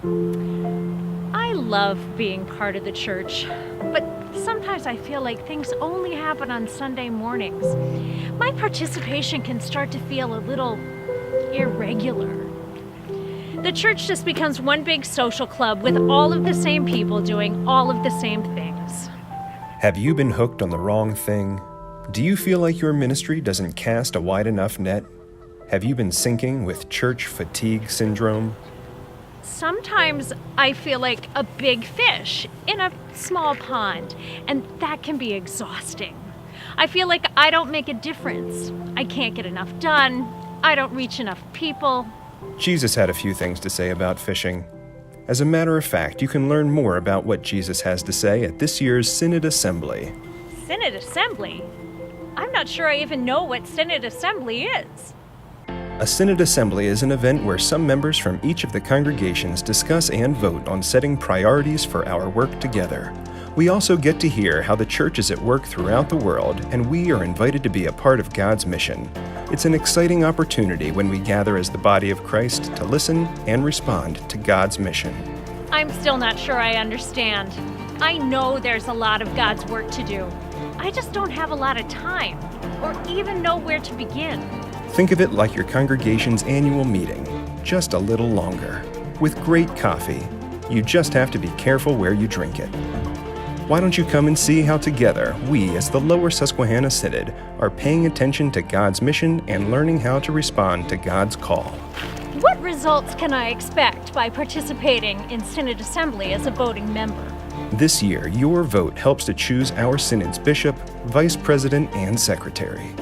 I love being part of the church, but sometimes I feel like things only happen on Sunday mornings. My participation can start to feel a little irregular. The church just becomes one big social club with all of the same people doing all of the same things. Have you been hooked on the wrong thing? Do you feel like your ministry doesn't cast a wide enough net? Have you been sinking with church fatigue syndrome? Sometimes I feel like a big fish in a small pond, and that can be exhausting. I feel like I don't make a difference. I can't get enough done. I don't reach enough people. Jesus had a few things to say about fishing. As a matter of fact, you can learn more about what Jesus has to say at this year's Synod Assembly. Synod Assembly? I'm not sure I even know what Synod Assembly is. A Synod Assembly is an event where some members from each of the congregations discuss and vote on setting priorities for our work together. We also get to hear how the church is at work throughout the world, and we are invited to be a part of God's mission. It's an exciting opportunity when we gather as the body of Christ to listen and respond to God's mission. I'm still not sure I understand. I know there's a lot of God's work to do. I just don't have a lot of time, or even know where to begin. Think of it like your congregation's annual meeting, just a little longer, with great coffee. You just have to be careful where you drink it. Why don't you come and see how together we, as the Lower Susquehanna Synod, are paying attention to God's mission and learning how to respond to God's call. What results can I expect by participating in Synod Assembly as a voting member? This year, your vote helps to choose our Synod's bishop, vice president, and secretary.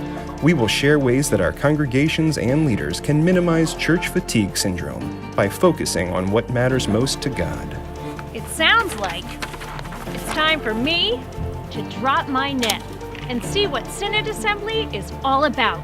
We will share ways that our congregations and leaders can minimize church fatigue syndrome by focusing on what matters most to God. It sounds like it's time for me to drop my net and see what Synod Assembly is all about.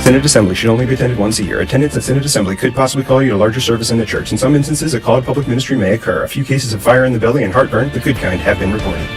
Synod Assembly should only be attended once a year. Attendance at Synod Assembly could possibly call you to larger service in the church. In some instances, a call to public ministry may occur. A few cases of fire in the belly and heartburn, the good kind, have been reported.